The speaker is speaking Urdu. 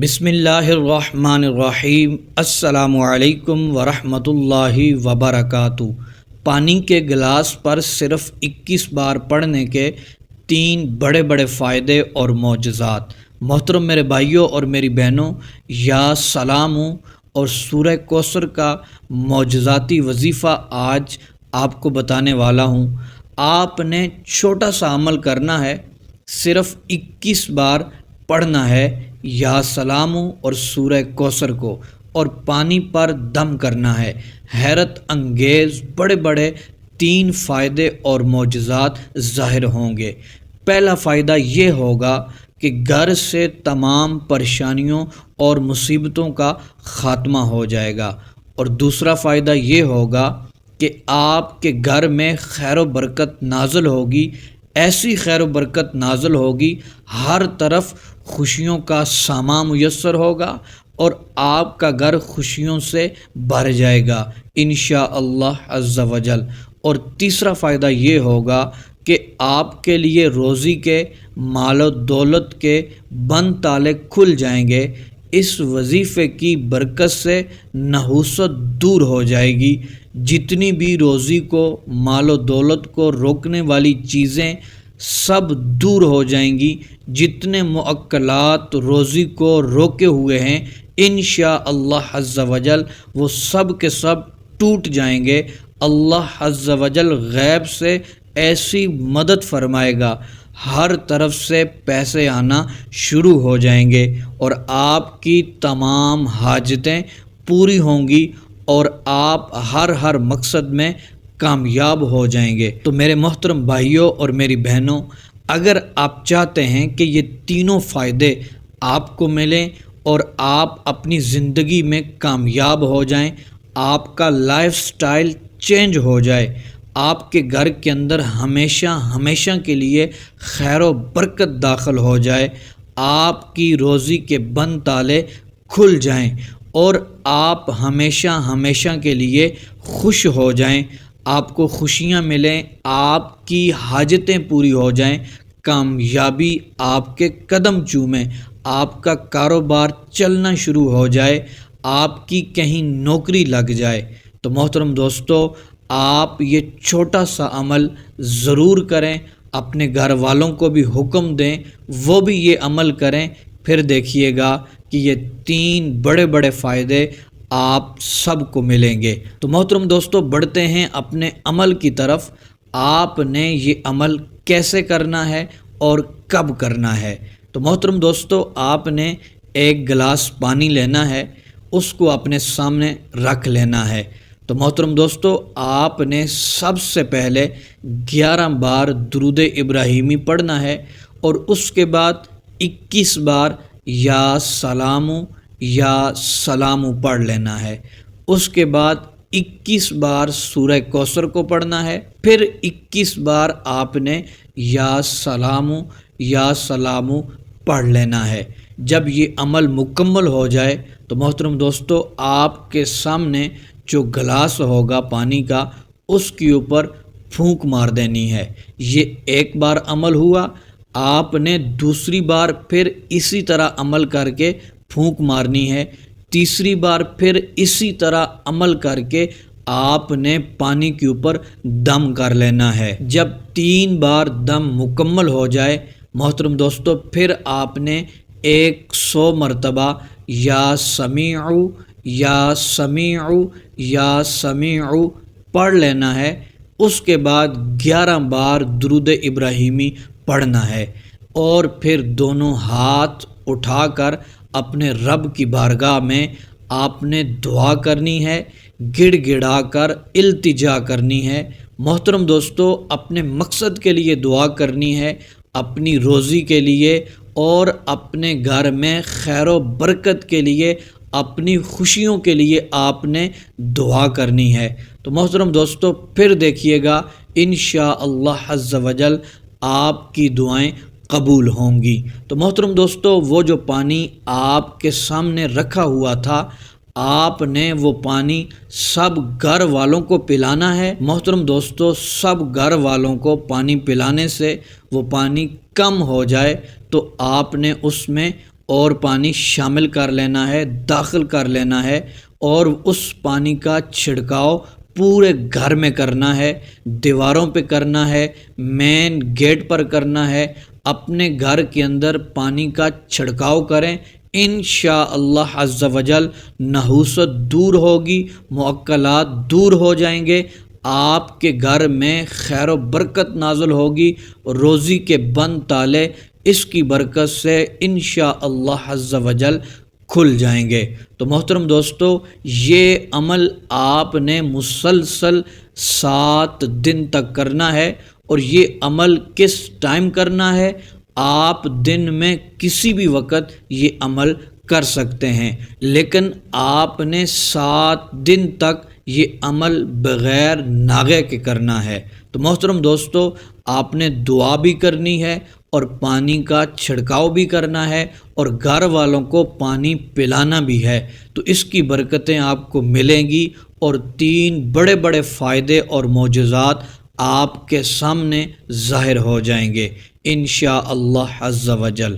بسم اللہ الرحمن الرحیم۔ السلام علیکم ورحمۃ اللہ وبرکاتہ۔ پانی کے گلاس پر صرف 21 بار پڑھنے کے 3 بڑے بڑے فائدے اور معجزات۔ محترم میرے بھائیوں اور میری بہنوں، یا سلام اور سورہ کوثر کا معجزاتی وظیفہ آج آپ کو بتانے والا ہوں۔ آپ نے چھوٹا سا عمل کرنا ہے، صرف 21 بار پڑھنا ہے یا سلام اور سورہ کوثر کو، اور پانی پر دم کرنا ہے۔ حیرت انگیز بڑے بڑے 3 فائدے اور معجزات ظاہر ہوں گے۔ پہلا فائدہ یہ ہوگا کہ گھر سے تمام پریشانیوں اور مصیبتوں کا خاتمہ ہو جائے گا، اور دوسرا فائدہ یہ ہوگا کہ آپ کے گھر میں خیر و برکت نازل ہوگی، ایسی خیر و برکت نازل ہوگی، ہر طرف خوشیوں کا سامان میسر ہوگا اور آپ کا گھر خوشیوں سے بھر جائے گا انشاءاللہ عز و جل۔ اور تیسرا فائدہ یہ ہوگا کہ آپ کے لیے روزی کے، مال و دولت کے بند تالے کھل جائیں گے۔ اس وظیفے کی برکت سے نحوست دور ہو جائے گی۔ جتنی بھی روزی کو، مال و دولت کو روکنے والی چیزیں سب دور ہو جائیں گی۔ جتنے معطلات روزی کو روکے ہوئے ہیں انشاءاللہ عز و جل وہ سب کے سب ٹوٹ جائیں گے۔ اللہ عز و جل غیب سے ایسی مدد فرمائے گا، ہر طرف سے پیسے آنا شروع ہو جائیں گے اور آپ کی تمام حاجتیں پوری ہوں گی اور آپ ہر مقصد میں کامیاب ہو جائیں گے۔ تو میرے محترم بھائیوں اور میری بہنوں، اگر آپ چاہتے ہیں کہ یہ تینوں فائدے آپ کو ملیں اور آپ اپنی زندگی میں کامیاب ہو جائیں، آپ کا لائف سٹائل چینج ہو جائے، آپ کے گھر کے اندر ہمیشہ کے لیے خیر و برکت داخل ہو جائے، آپ کی روزی کے بند تالے کھل جائیں اور آپ ہمیشہ کے لیے خوش ہو جائیں، آپ کو خوشیاں ملیں، آپ کی حاجتیں پوری ہو جائیں، کامیابی آپ کے قدم چومیں، آپ کا کاروبار چلنا شروع ہو جائے، آپ کی کہیں نوکری لگ جائے۔ تو محترم دوستو، آپ یہ چھوٹا سا عمل ضرور کریں، اپنے گھر والوں کو بھی حکم دیں، وہ بھی یہ عمل کریں، پھر دیکھیے گا کہ یہ 3 بڑے بڑے فائدے آپ سب کو ملیں گے۔ تو محترم دوستو، بڑھتے ہیں اپنے عمل کی طرف۔ آپ نے یہ عمل کیسے کرنا ہے اور کب کرنا ہے؟ تو محترم دوستو، آپ نے ایک گلاس پانی لینا ہے، اس کو اپنے سامنے رکھ لینا ہے۔ تو محترم دوستو، آپ نے سب سے پہلے 11 بار درود ابراہیمی پڑھنا ہے اور اس کے بعد 21 بار یا سلام پڑھ لینا ہے۔ اس کے بعد 21 بار سورہ کوثر کو پڑھنا ہے، پھر 21 بار آپ نے یا سلام پڑھ لینا ہے۔ جب یہ عمل مکمل ہو جائے تو محترم دوستو، آپ کے سامنے جو گلاس ہوگا پانی کا، اس کے اوپر پھونک مار دینی ہے۔ یہ ایک بار عمل ہوا، آپ نے دوسری بار پھر اسی طرح عمل کر کے پھونک مارنی ہے، تیسری بار پھر اسی طرح عمل کر کے آپ نے پانی کے اوپر دم کر لینا ہے۔ جب 3 بار دم مکمل ہو جائے محترم دوستو، پھر آپ نے 100 مرتبہ یا سمیع پڑھ لینا ہے۔ اس کے بعد 11 بار درود ابراہیمی پڑھنا ہے اور پھر دونوں ہاتھ اٹھا کر اپنے رب کی بارگاہ میں آپ نے دعا کرنی ہے، گڑ گڑا کر التجا کرنی ہے۔ محترم دوستو، اپنے مقصد کے لیے دعا کرنی ہے، اپنی روزی کے لیے اور اپنے گھر میں خیر و برکت کے لیے، اپنی خوشیوں کے لیے آپ نے دعا کرنی ہے۔ تو محترم دوستو، پھر دیکھیے گا انشاءاللہ عز و جل آپ کی دعائیں قبول ہوں گی۔ تو محترم دوستو، وہ جو پانی آپ کے سامنے رکھا ہوا تھا، آپ نے وہ پانی سب گھر والوں کو پلانا ہے۔ محترم دوستو، سب گھر والوں کو پانی پلانے سے وہ پانی کم ہو جائے تو آپ نے اس میں اور پانی شامل کر لینا ہے، داخل کر لینا ہے، اور اس پانی کا چھڑکاؤ پورے گھر میں کرنا ہے، دیواروں پہ کرنا ہے، مین گیٹ پر کرنا ہے۔ اپنے گھر کے اندر پانی کا چھڑکاؤ کریں، انشاءاللہ عز و جل نحوست دور ہوگی، معقلات دور ہو جائیں گے، آپ کے گھر میں خیر و برکت نازل ہوگی، روزی کے بند تالے اس کی برکت سے انشاءاللہ عز و جل کھل جائیں گے۔ تو محترم دوستو، یہ عمل آپ نے مسلسل 7 دن تک کرنا ہے، اور یہ عمل کس ٹائم کرنا ہے؟ آپ دن میں کسی بھی وقت یہ عمل کر سکتے ہیں، لیکن آپ نے 7 دن تک یہ عمل بغیر ناغے کے کرنا ہے۔ تو محترم دوستو، آپ نے دعا بھی کرنی ہے اور پانی کا چھڑکاؤ بھی کرنا ہے، اور گھر والوں کو پانی پلانا بھی ہے، تو اس کی برکتیں آپ کو ملیں گی، اور 3 بڑے بڑے فائدے اور معجزات آپ کے سامنے ظاہر ہو جائیں گے انشاءاللہ عز و جل۔